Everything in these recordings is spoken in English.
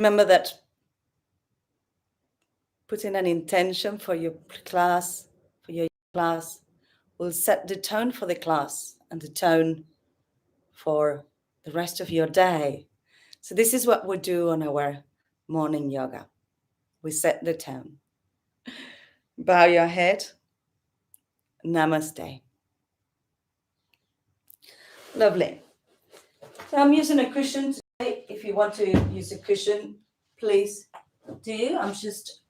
Remember that putting an intention for your class, will set the tone for the class and the tone for the rest of your day. So this is what we do on our morning yoga. We set the tone. Bow your head. Namaste. Lovely. So I'm using a cushion today. If you want to use a cushion, please do. I'm just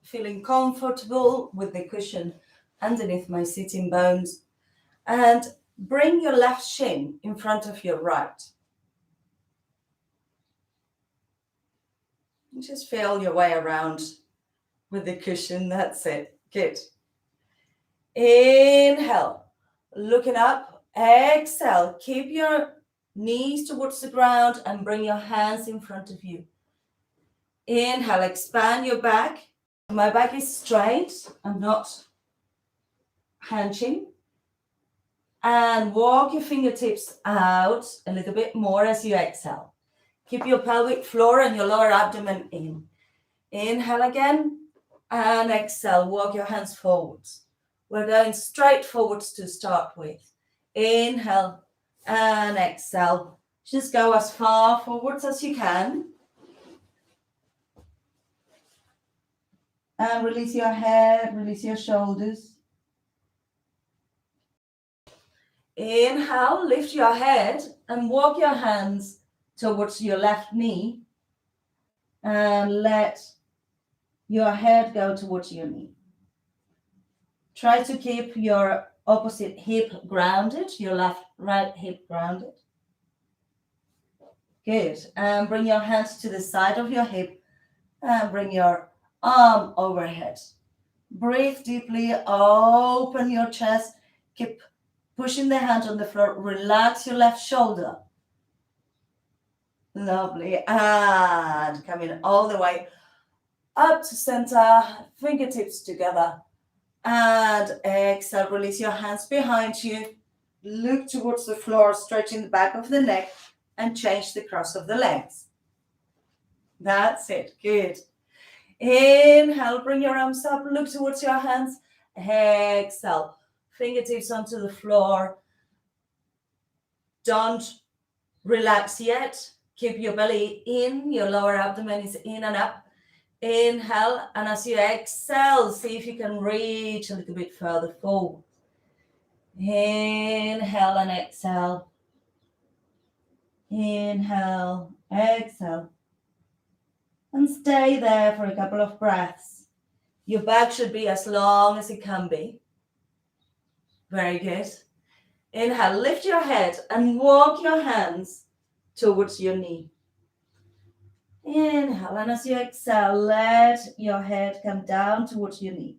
feeling comfortable with the cushion underneath my sitting bones. And bring your left shin in front of your right. Just feel your way around with the cushion. That's it. Good. Inhale, looking up. Exhale, keep your knees towards the ground and bring your hands in front of you. Inhale, expand your back. My back is straight. I'm not hunching. And walk your fingertips out a little bit more as you exhale. Keep your pelvic floor and your lower abdomen in. Inhale again and exhale. Walk your hands forwards. We're going straight forwards to start with. Inhale and exhale. Just go as far forwards as you can. And release your head, release your shoulders. Inhale, lift your head and walk your hands towards your left knee. And let your head go towards your knee. Try to keep your opposite hip grounded, your right hip grounded. Good. And bring your hands to the side of your hip and bring your arm overhead. Breathe deeply, open your chest, keep pushing the hand on the floor, relax your left shoulder. Lovely. And coming all the way up to center, fingertips together. And exhale, release your hands behind you. Look towards the floor, stretching the back of the neck and change the cross of the legs. That's it. Good. Inhale, bring your arms up, look towards your hands. Exhale, fingertips onto the floor. Don't relax yet. Keep your belly in, your lower abdomen is in and up. Inhale, and as you exhale, see if you can reach a little bit further forward. Inhale and exhale. Inhale, exhale. And stay there for a couple of breaths. Your back should be as long as it can be. Very good. Inhale, lift your head and walk your hands towards your knee. Inhale, and as you exhale, let your head come down towards your knee.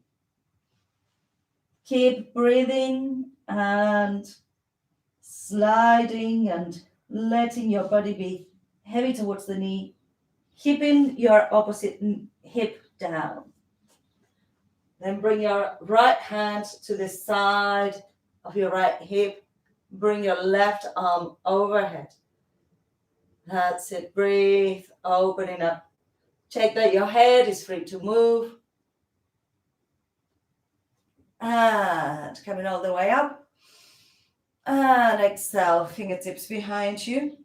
Keep breathing and sliding and letting your body be heavy towards the knee, keeping your opposite hip down. Then bring your right hand to the side of your right hip. Bring your left arm overhead. That's it. Breathe, opening up. Check that your head is free to move. And coming all the way up. And exhale, fingertips behind you.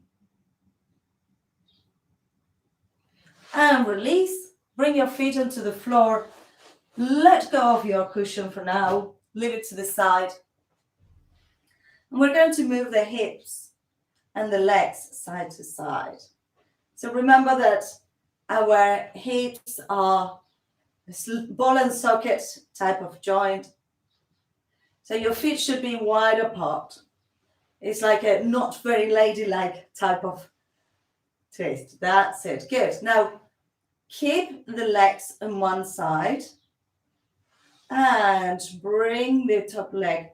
And release. Bring your feet onto the floor. Let go of your cushion for now. Leave it to the side. And we're going to move the hips and the legs side to side. So remember that our hips are a ball and socket type of joint. So your feet should be wide apart. It's like a not very ladylike type of twist. That's it. Good. Now keep the legs on one side and bring the top leg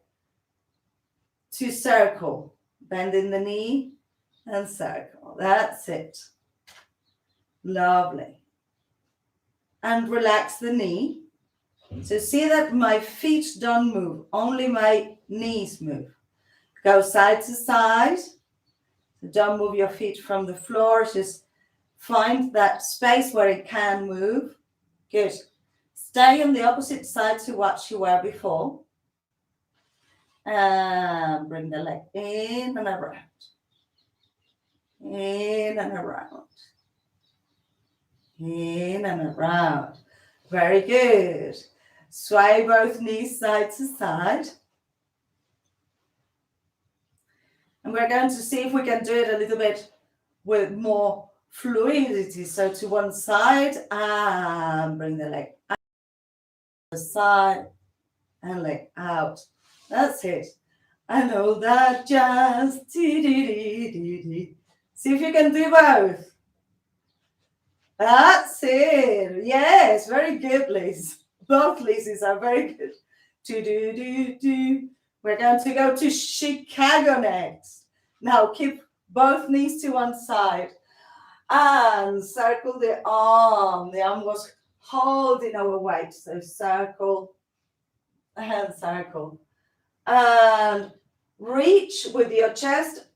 to circle. Bending the knee and circle. That's it. Lovely. And relax the knee. So see that my feet don't move. Only my knees move. Go side to side. So don't move your feet from the floor. Just Find that space where it can move. Good. Stay on the opposite side to what you were before. And bring the leg in and around. In and around. In and around. Very good. Sway both knees side to side. And we're going to see if we can do it a little bit with more fluidity. So to one side and bring the leg out the side and leg out. That's it. And all that jazz. See if you can do both. That's it. Yes, very good, Liz. Both Liz's are very good. We're going to go to Chicago next. Now keep both knees to one side and circle the arm. The arm was holding our weight. So circle and circle. And reach with your chest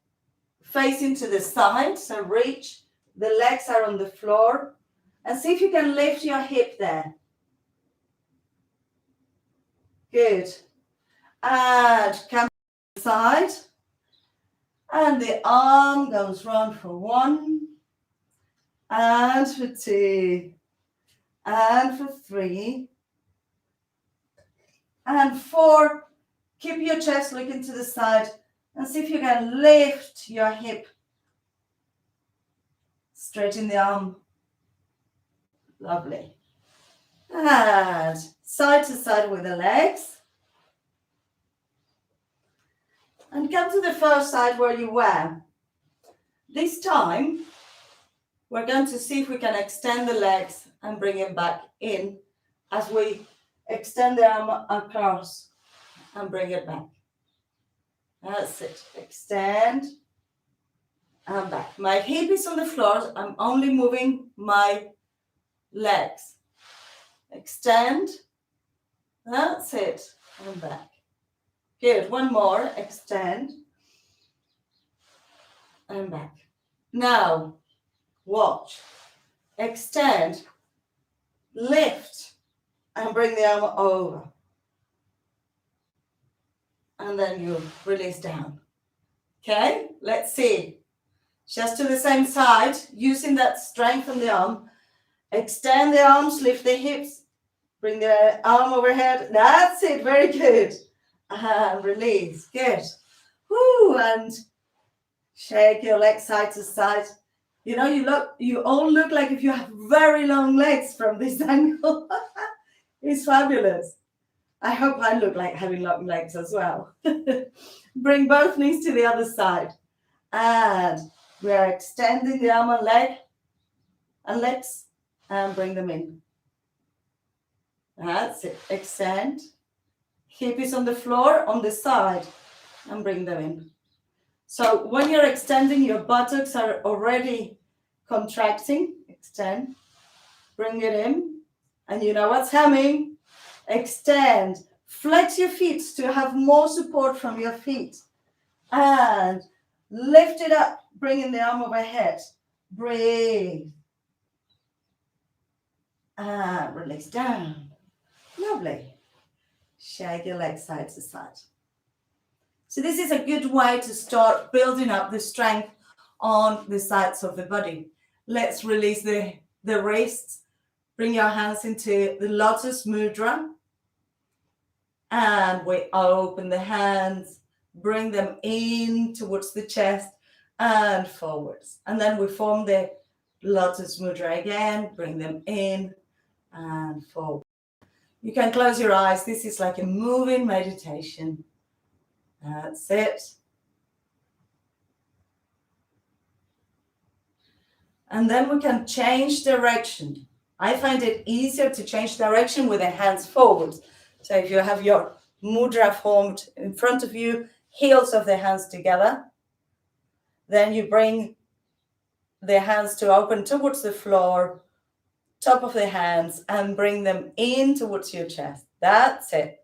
facing to the side. So reach. The legs are on the floor. And see if you can lift your hip there. Good. And come to the side. And the arm goes round for 1. And for 2. And for 3. And 4. Keep your chest looking to the side. And see if you can lift your hip. Straighten the arm. Lovely. And side to side with the legs. And come to the first side where you were. This time, we're going to see if we can extend the legs and bring it back in as we extend the arm across and bring it back. That's it. Extend and back. My hip is on the floor. I'm only moving my legs. Extend. That's it. And back. Good. One more. Extend. And back. Now, watch. Extend. Lift. And bring the arm over. And then you release down. Okay? Let's see. Just to the same side, using that strength on the arm. Extend the arms, lift the hips, bring the arm overhead. That's it, very good. And release, good. Woo, and shake your legs side to side. You know, you all look like if you have very long legs from this angle. It's fabulous. I hope I look like having long legs as well. Bring both knees to the other side. And we are extending the arm and leg and legs and bring them in. That's it. Extend. Hip is on the floor on the side and bring them in. So when you're extending, your buttocks are already contracting. Extend. Bring it in. And you know what's coming. Extend. Flex your feet to have more support from your feet. And lift it up, bringing the arm overhead. Breathe. And release down. Lovely. Shake your legs side to side. So this is a good way to start building up the strength on the sides of the body. Let's release the wrists. Bring your hands into the lotus mudra. And we open the hands. Bring them in towards the chest and forwards. And then we form the lotus mudra again. Bring them in and forward. You can close your eyes. This is like a moving meditation. That's it. And then we can change direction. I find it easier to change direction with the hands forward. So if you have your mudra formed in front of you, heels of the hands together, then you bring the hands to open towards the floor, top of the hands, and bring them in towards your chest. That's it.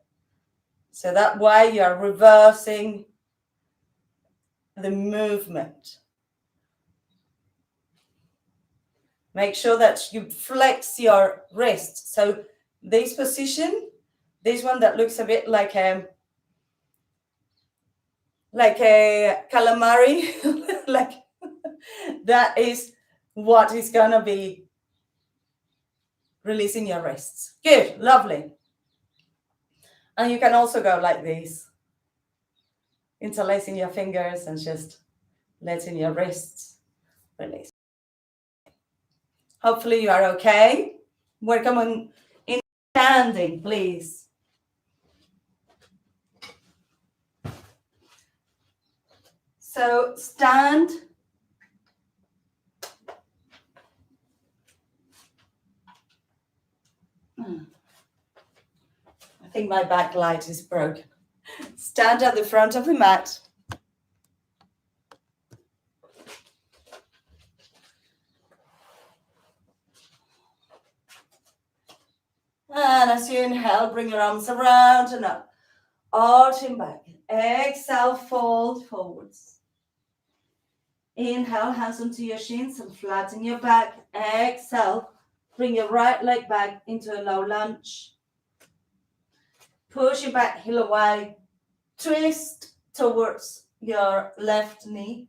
So that way you are reversing the movement. Make sure that you flex your wrist. So this position, this one that looks a bit like a calamari, like that is what is gonna be releasing your wrists. Good, lovely. And you can also go like this, interlacing your fingers and just letting your wrists release. Hopefully you are okay. Welcome on in standing, please. So stand. I think my backlight is broken. Stand at the front of the mat. And as you inhale, bring your arms around and up. Arching back. Exhale, fold forwards. Inhale, hands onto your shins and flatten your back. Exhale, bring your right leg back into a low lunge. Push your back heel away. Twist towards your left knee.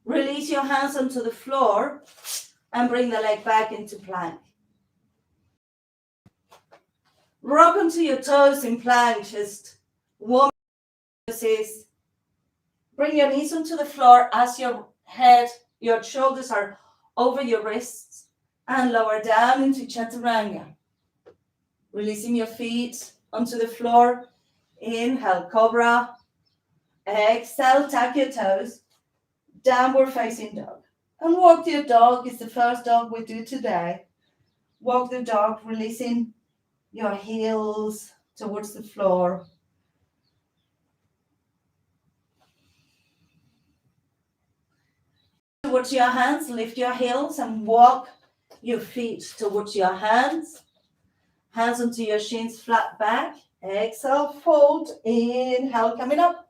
Release your hands onto the floor and bring the leg back into plank. Rock onto your toes in plank, just warm this. Bring your knees onto the floor as your head, your shoulders are over your wrists and lower down into chaturanga. Releasing your feet onto the floor. Inhale, cobra. Exhale, tuck your toes. Downward facing dog. And walk your dog is the first dog we do today. Walk the dog, releasing your heels towards the floor. Towards your hands, lift your heels and walk your feet towards your hands. Hands onto your shins, flat back. Exhale, fold. Inhale, coming up.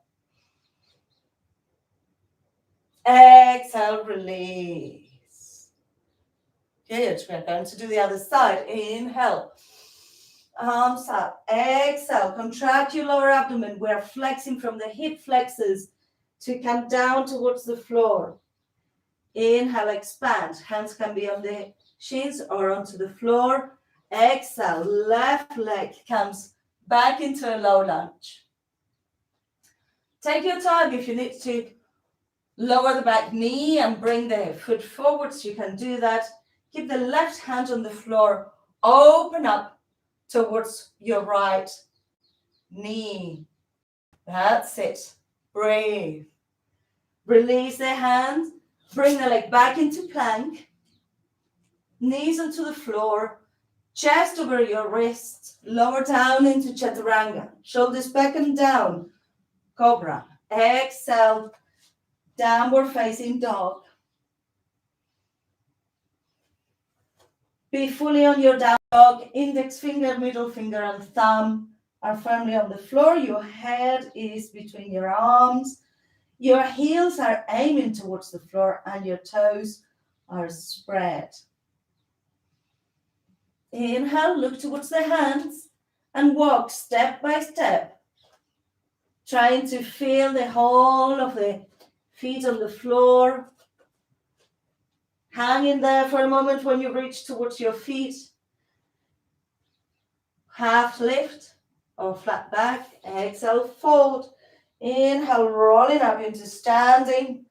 Exhale, release. Good. We're going to do the other side. Inhale. Arms up. Exhale. Contract your lower abdomen. We're flexing from the hip flexors to come down towards the floor. Inhale, expand. Hands can be on the shins or onto the floor. Exhale. Left leg comes back into a low lunge. Take your time if you need to lower the back knee and bring the foot forwards. You can do that. Keep the left hand on the floor. Open up towards your right knee. That's it. Breathe. Release the hands. Bring the leg back into plank. Knees onto the floor. Chest over your wrists. Lower down into chaturanga. Shoulders back and down. Cobra. Exhale. Downward facing dog. Be fully on your down dog. Index finger, middle finger, and thumb are firmly on the floor. Your head is between your arms. Your heels are aiming towards the floor and your toes are spread. Inhale, look towards the hands and walk step by step, trying to feel the whole of the feet on the floor. Hang in there for a moment when you reach towards your feet. Half lift or flat back. Exhale, fold. Inhale, rolling up into standing.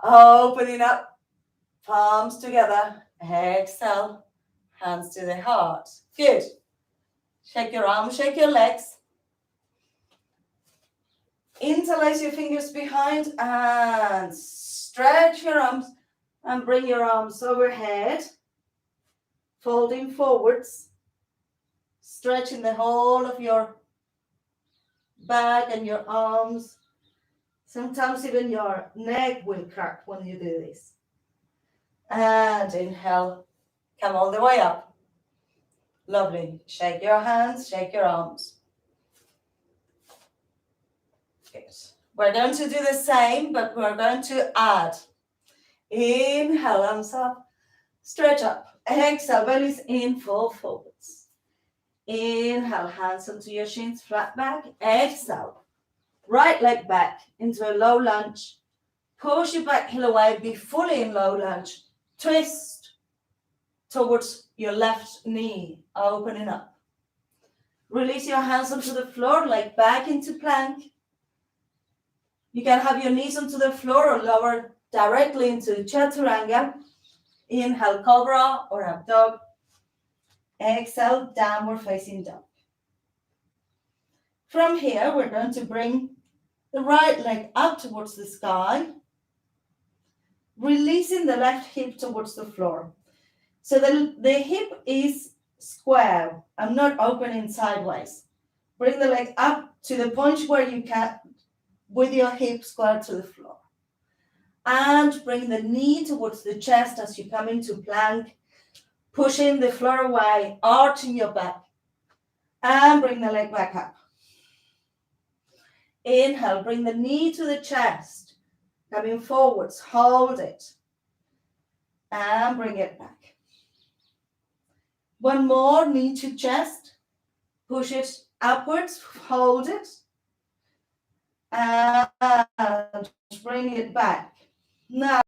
Opening up, palms together. Exhale, hands to the heart. Good. Shake your arms, shake your legs. Interlace your fingers behind and stretch your arms and bring your arms overhead, folding forwards, stretching the whole of your back and your arms. Sometimes even your neck will crack when you do this. And inhale, come all the way up. Lovely. Shake your hands, shake your arms. Good. We're going to do the same, but we're going to add Inhale, arms up, stretch up. Exhale, bellies in, fall forwards. Inhale, hands onto your shins, flat back. Exhale, right leg back into a low lunge. Push your back heel away, be fully in low lunge. Twist towards your left knee, opening up. Release your hands onto the floor, leg back into plank. You can have your knees onto the floor or lower directly into chaturanga. Inhale, cobra or up dog. Exhale, downward facing dog. From here, we're going to bring the right leg up towards the sky, releasing the left hip towards the floor. So the hip is square. I'm not opening sideways. Bring the leg up to the point where you can, with your hip square to the floor. And bring the knee towards the chest as you come into plank, pushing the floor away, arching your back. And bring the leg back up. Inhale, bring the knee to the chest, coming forwards, hold it. And bring it back. One more, knee to chest, push it upwards, hold it, and bring it back. Now,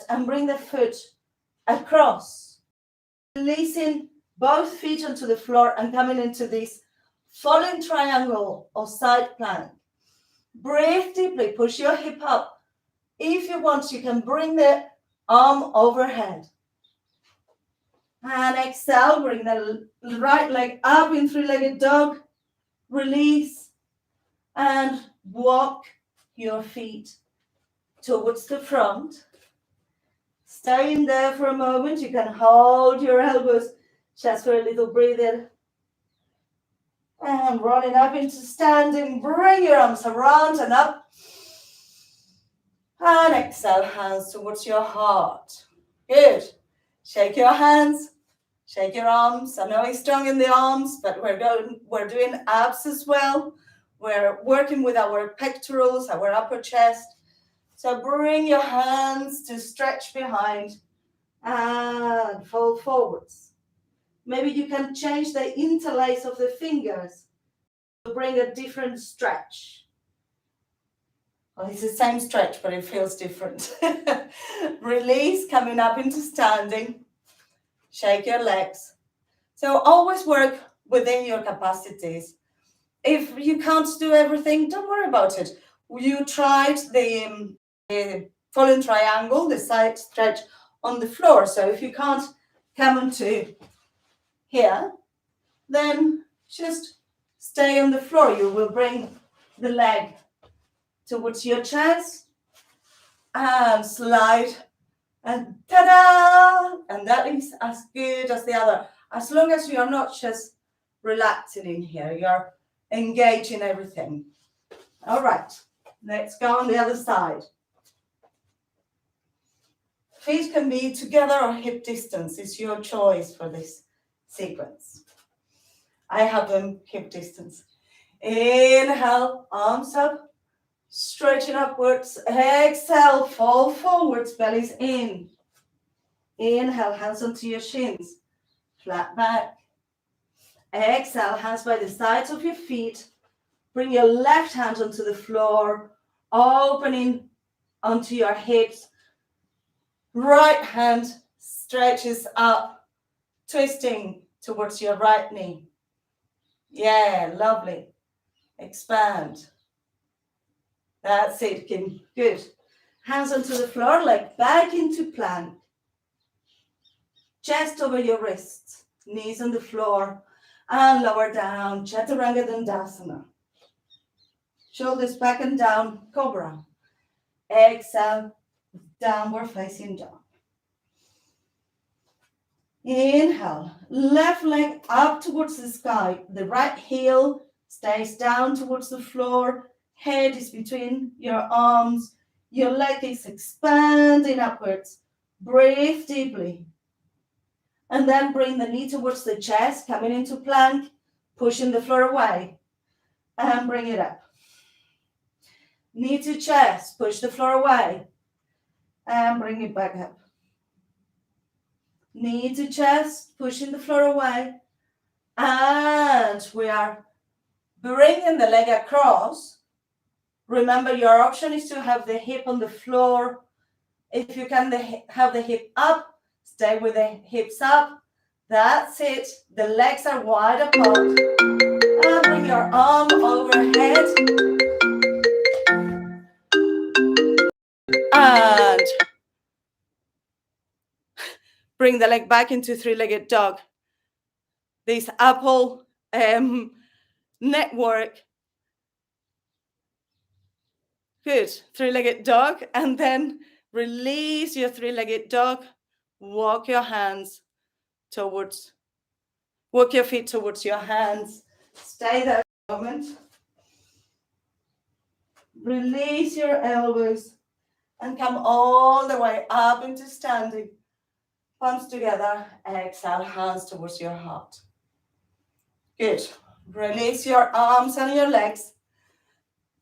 and bring the foot across, releasing both feet onto the floor and coming into this falling triangle or side plank. Breathe deeply, push your hip up. If you want, you can bring the arm overhead. And exhale, bring the right leg up in three-legged dog. Release and walk your feet towards the front. Stay in there for a moment. You can hold your elbows just for a little breathing. And rolling up into standing. Bring your arms around and up. And exhale, hands towards your heart. Good. Shake your hands, shake your arms. I know it's strong in the arms, but we're doing abs as well. We're working with our pectorals, our upper chest. So bring your hands to stretch behind and fold forwards. Maybe you can change the interlace of the fingers to bring a different stretch. Well, it's the same stretch, but it feels different. Release, coming up into standing. Shake your legs. So always work within your capacities. If you can't do everything, don't worry about it. You tried the fallen triangle, the side stretch on the floor. So if you can't come onto here, then just stay on the floor. You will bring the leg towards your chest and slide and ta-da! And that is as good as the other. As long as you are not just relaxing in here, you're engaging everything. All right, let's go on the other side. Feet can be together or hip distance. It's your choice for this sequence. I have them hip distance. Inhale, arms up. Stretching upwards. Exhale, fall forwards, bellies in. Inhale, hands onto your shins. Flat back. Exhale, hands by the sides of your feet. Bring your left hand onto the floor, opening onto your hips. Right hand stretches up, twisting towards your right knee. Yeah, lovely. Expand. That's it, Kim. Good. Hands onto the floor, leg back into plank. Chest over your wrists, knees on the floor, and lower down, Chaturanga Dandasana. Shoulders back and down, Cobra. Exhale, downward facing dog. Inhale, left leg up towards the sky. The right heel stays down towards the floor. Head is between your arms. Your leg is expanding upwards. Breathe deeply. And then bring the knee towards the chest, coming into plank, pushing the floor away. And bring it up. Knee to chest, push the floor away. And bring it back up. Knee to chest, pushing the floor away. And we are bringing the leg across. Remember, your option is to have the hip on the floor. If you can have the hip up, stay with the hips up. That's it. The legs are wide apart. And bring your arm overhead. And bring the leg back into three-legged dog. This apple network. Good. Three-legged dog. And then release your three-legged dog. Walk your feet towards your hands. Stay there a moment. Release your elbows and come all the way up into standing. Palms together. Exhale, hands towards your heart. Good. Release your arms and your legs.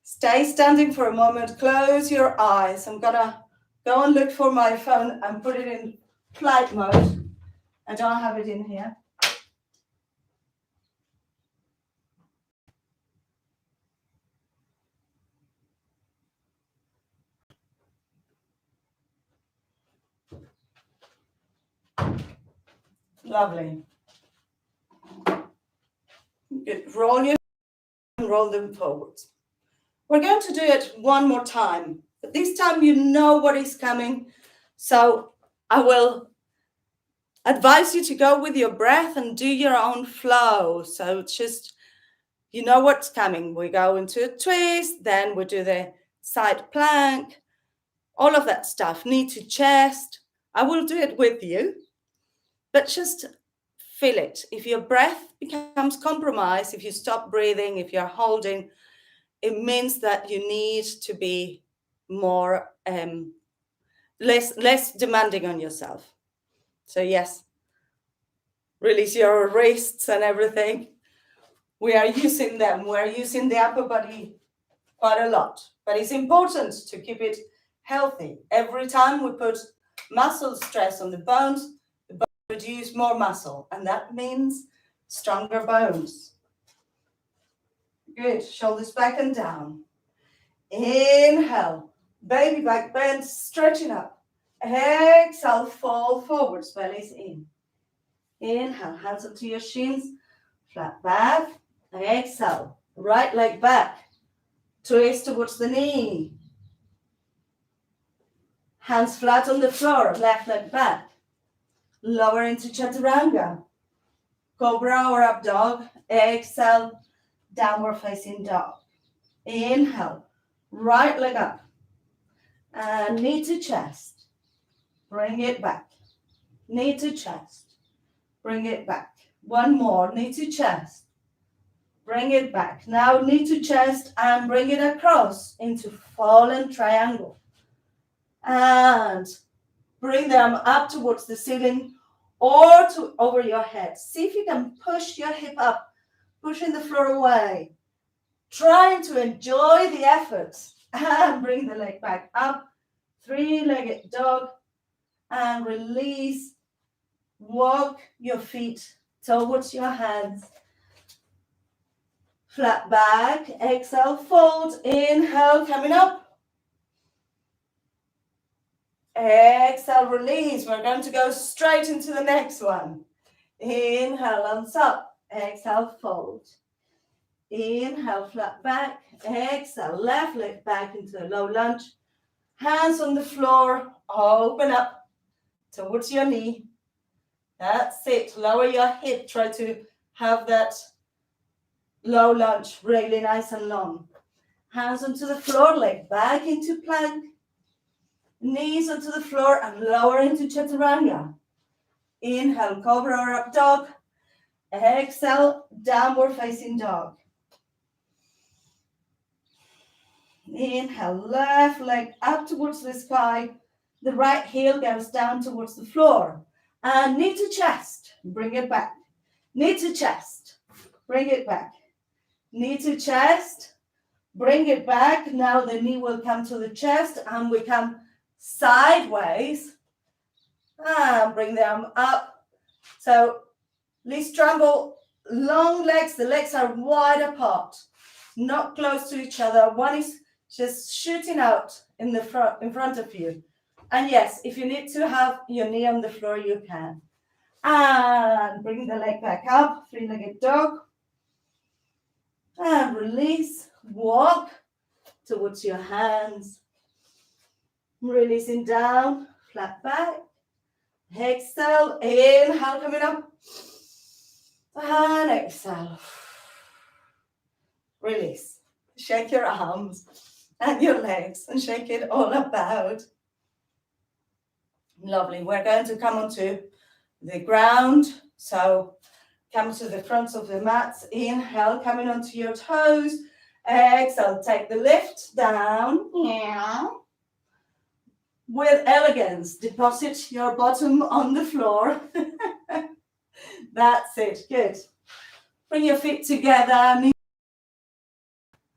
Stay standing for a moment. Close your eyes. I'm gonna go and look for my phone and put it in flight mode. I don't have it in here. Lovely. Good. Roll your and roll them forwards. We're going to do it one more time, but this time you know what is coming. So I will advise you to go with your breath and do your own flow. So it's just, you know what's coming. We go into a twist, then we do the side plank, all of that stuff, knee to chest. I will do it with you, but just feel it. If your breath becomes compromised, if you stop breathing, if you're holding, it means that you need to be more, less demanding on yourself. So yes, release your wrists and everything. We are using them. We're using the upper body quite a lot, but it's important to keep it healthy. Every time we put muscle stress on the bones produce more muscle, and that means stronger bones. Good. Shoulders back and down. Inhale. Baby back bend, stretching up. Exhale, fall forwards, bellies in. Inhale, hands up to your shins, flat back. Exhale, right leg back. Twist towards the knee. Hands flat on the floor, left leg back. Lower into chaturanga. Cobra or up dog. Exhale, downward facing dog. Inhale, right leg up. And knee to chest. Bring it back. Knee to chest. Bring it back. One more, knee to chest. Bring it back. Now knee to chest and bring it across into fallen triangle. And bring them up towards the ceiling or over your head. See if you can push your hip up, pushing the floor away. Trying to enjoy the effort. And bring the leg back up. Three-legged dog. And release. Walk your feet towards your hands. Flat back. Exhale, fold. Inhale, coming up. Exhale, release. We're going to go straight into the next one. Inhale, arms up. Exhale, fold. Inhale, flat back. Exhale, left leg back into a low lunge. Hands on the floor. Open up towards your knee. That's it. Lower your hip. Try to have that low lunge really nice and long. Hands onto the floor, leg back into plank. Knees onto the floor and lower into chaturanga. Inhale, cobra or up dog. Exhale, downward facing dog. Inhale, left leg up towards the sky. The right heel goes down towards the floor. And knee to chest, bring it back. Knee to chest, bring it back. Knee to chest, bring it back. Now the knee will come to the chest and we come sideways, and bring the arm up. So Lee Trumbull, long legs, the legs are wide apart, not close to each other. One is just shooting out in front of you. And yes, if you need to have your knee on the floor, you can. And bring the leg back up, three-legged dog. And release, walk towards your hands. Releasing down, flat back. Exhale, inhale, coming up. And exhale. Release. Shake your arms and your legs and shake it all about. Lovely. We're going to come onto the ground. So come to the front of the mat. Inhale, coming onto your toes. Exhale, take the lift down. With elegance, deposit your bottom on the floor. That's it. Good. Bring your feet together. And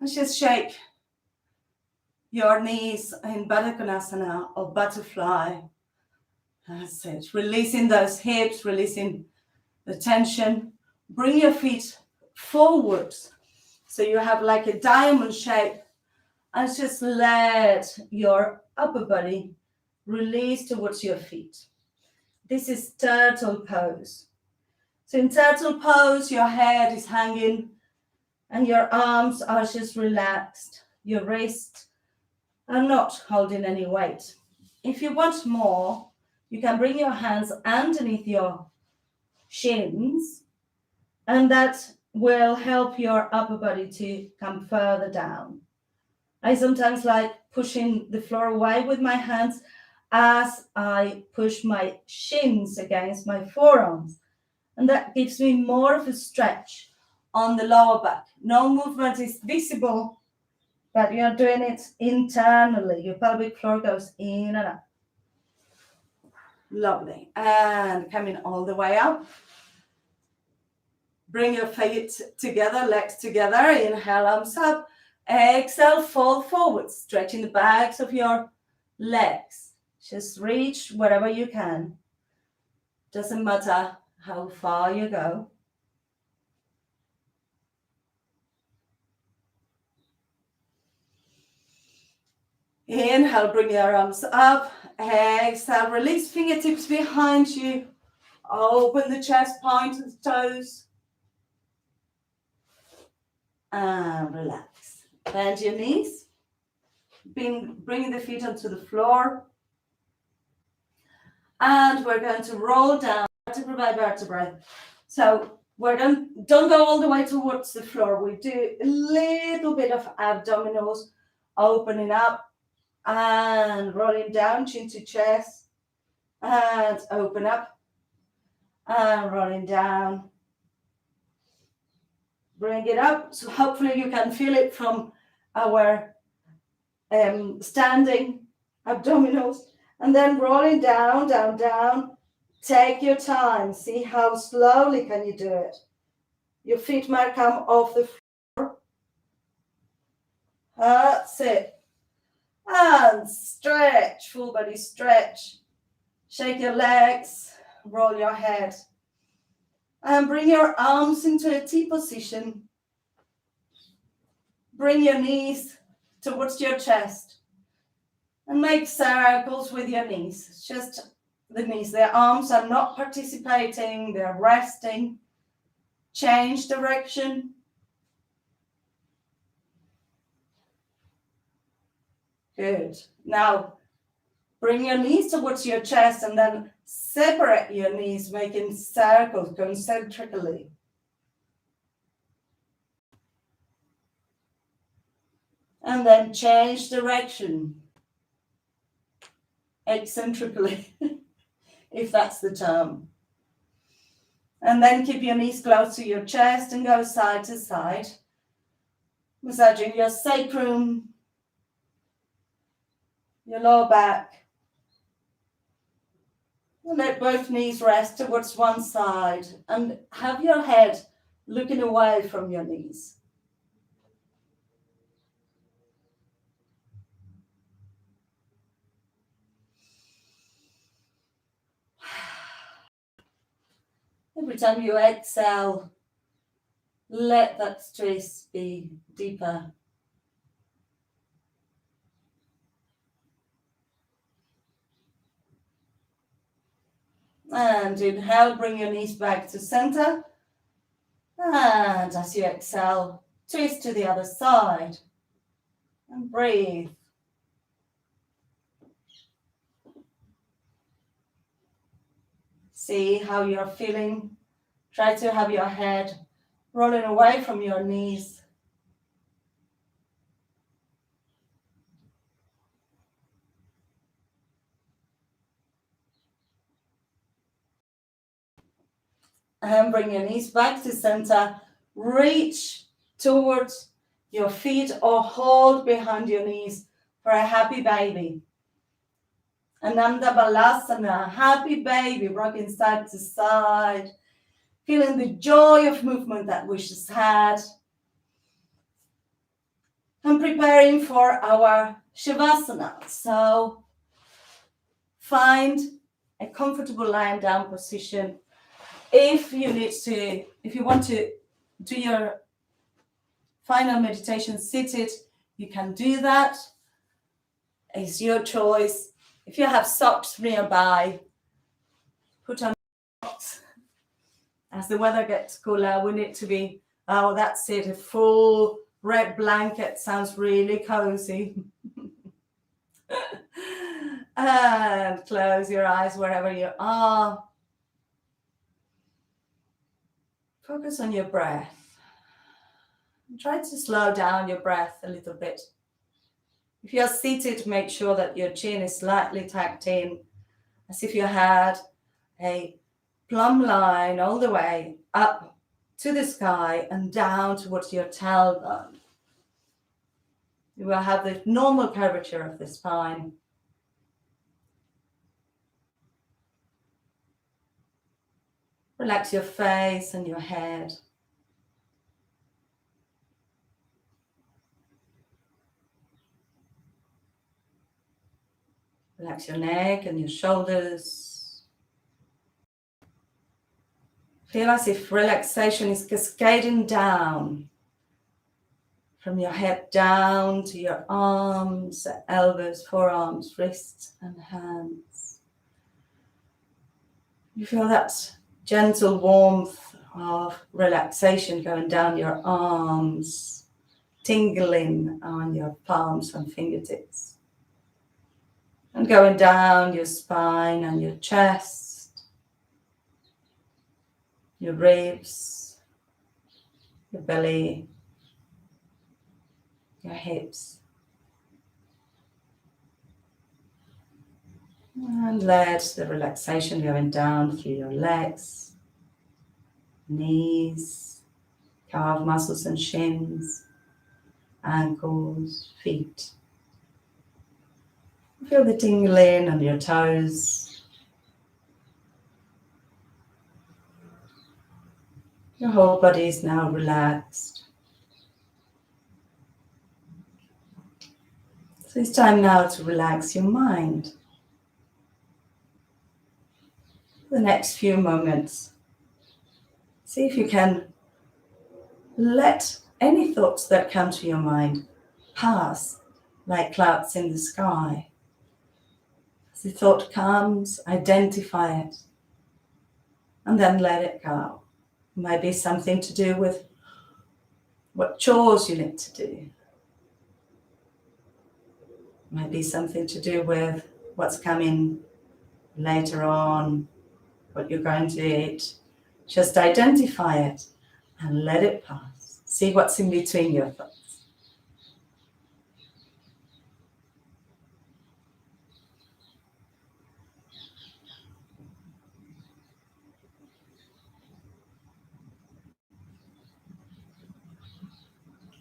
just shake your knees in Baddha Konasana or butterfly. That's it. Releasing those hips, releasing the tension. Bring your feet forwards. So you have like a diamond shape. And just let your upper body release towards your feet. This is turtle pose. So in turtle pose, your head is hanging and your arms are just relaxed. Your wrists are not holding any weight. If you want more, you can bring your hands underneath your shins, and that will help your upper body to come further down. I sometimes like pushing the floor away with my hands as I push my shins against my forearms. And that gives me more of a stretch on the lower back. No movement is visible, but you're doing it internally. Your pelvic floor goes in and up. Lovely. And coming all the way up. Bring your feet together, legs together. Inhale, arms up. Exhale, fold forward, stretching the backs of your legs. Just reach wherever you can. Doesn't matter how far you go. Inhale, bring your arms up. Exhale, release fingertips behind you. Open the chest, point of the toes. And relax. Bend your knees. Bringing the feet onto the floor. And we're going to roll down vertebra by vertebra. So don't go all the way towards the floor. We do a little bit of abdominals, opening up and rolling down, chin to chest, and open up and rolling down. Bring it up. So hopefully you can feel it from our standing abdominals. And then rolling down, down, down. Take your time. See how slowly can you do it. Your feet might come off the floor. That's it. And stretch, full body stretch. Shake your legs, roll your head. And bring your arms into a T position. Bring your knees towards your chest. And make circles with your knees. It's just the knees. The arms are not participating. They're resting. Change direction. Good. Now, bring your knees towards your chest and then separate your knees, making circles concentrically. And then change direction. Eccentrically, if that's the term. And then keep your knees close to your chest and go side to side. Massaging your sacrum, your lower back. And let both knees rest towards one side and have your head looking away from your knees. Every time you exhale, let that stress be deeper. And inhale, bring your knees back to center. And as you exhale, twist to the other side. And breathe. See how you're feeling. Try to have your head rolling away from your knees. And bring your knees back to center. Reach towards your feet or hold behind your knees for a happy baby. Ananda Balasana, happy baby, rocking side to side. Feeling the joy of movement that we just had. And preparing for our Shavasana. So find a comfortable lying down position. If you want to do your final meditation seated, you can do that. It's your choice. If you have socks nearby, put on socks. As the weather gets cooler, we need to be, oh, that's it, a full red blanket sounds really cozy. And close your eyes wherever you are. Focus on your breath. Try to slow down your breath a little bit. If you're seated, make sure that your chin is slightly tucked in, as if you had a plumb line all the way up to the sky and down towards your tailbone. You will have the normal curvature of the spine. Relax your face and your head. Relax your neck and your shoulders. Feel as if relaxation is cascading down from your head down to your arms, elbows, forearms, wrists, and hands. You feel that gentle warmth of relaxation going down your arms, tingling on your palms and fingertips. And going down your spine and your chest, your ribs, your belly, your hips. And let the relaxation going down through your legs, knees, calf muscles and shins, ankles, feet. Feel the tingling on your toes. Your whole body is now relaxed. So it's time now to relax your mind. For the next few moments, see if you can let any thoughts that come to your mind pass like clouds in the sky. As the thought comes, identify it and then let it go. It might be something to do with what chores you need to do. It might be something to do with what's coming later on, what you're going to eat. Just identify it and let it pass. See what's in between your thoughts.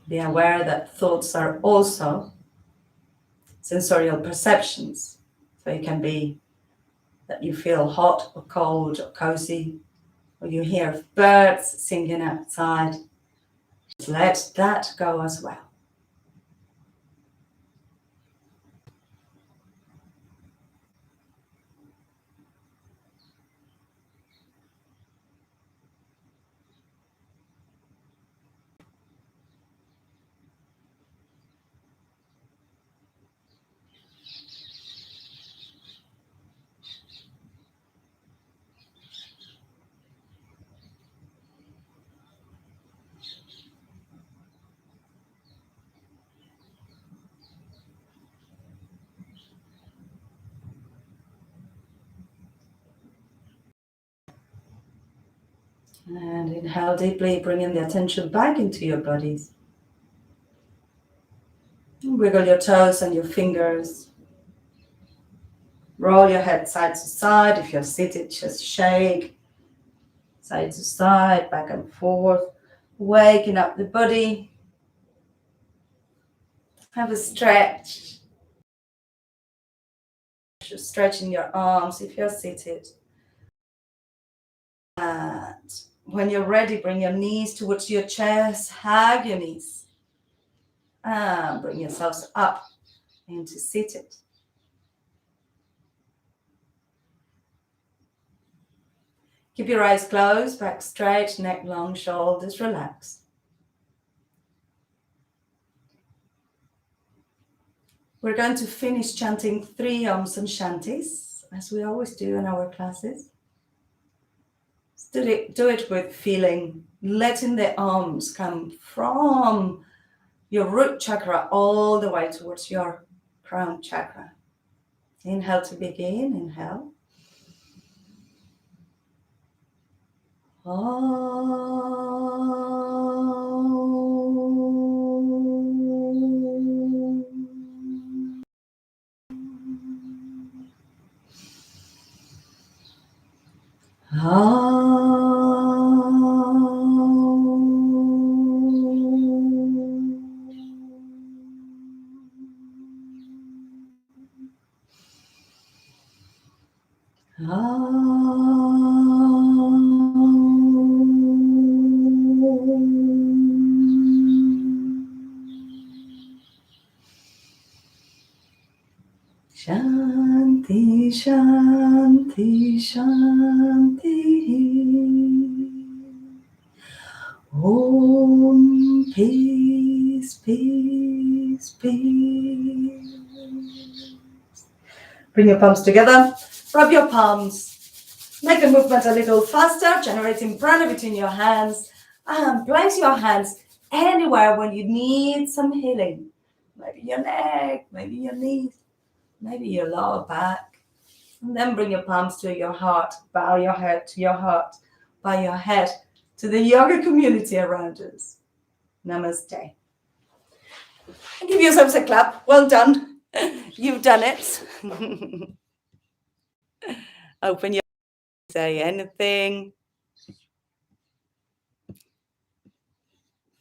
Be aware that thoughts are also sensorial perceptions. So it can be that you feel hot or cold or cozy, or you hear birds singing outside. Just let that go as well. And inhale deeply, bringing the attention back into your bodies. Wiggle your toes and your fingers. Roll your head side to side. If you're seated, just shake. Side to side, back and forth. Waking up the body. Have a stretch. Just stretching your arms if you're seated. And when you're ready, bring your knees towards your chest. Hug your knees. And bring yourselves up into seated. Keep your eyes closed, back straight, neck long, shoulders relaxed. We're going to finish chanting 3 Ams and Shantis, as we always do in our classes. Do it with feeling, letting the arms come from your root chakra all the way towards your crown chakra. Inhale to begin, inhale. Shanti, Shanti, Shanti. Om, peace, peace, peace. Bring your palms together. Rub your palms. Make the movement a little faster, generating prana between your hands. And place your hands anywhere when you need some healing. Maybe your neck, maybe your knees, maybe your lower back. And then bring your palms to your heart. Bow your head to your heart. Bow your head to the yoga community around us. Namaste. And give yourselves a clap. Well done. You've done it. Open your eyes, say anything.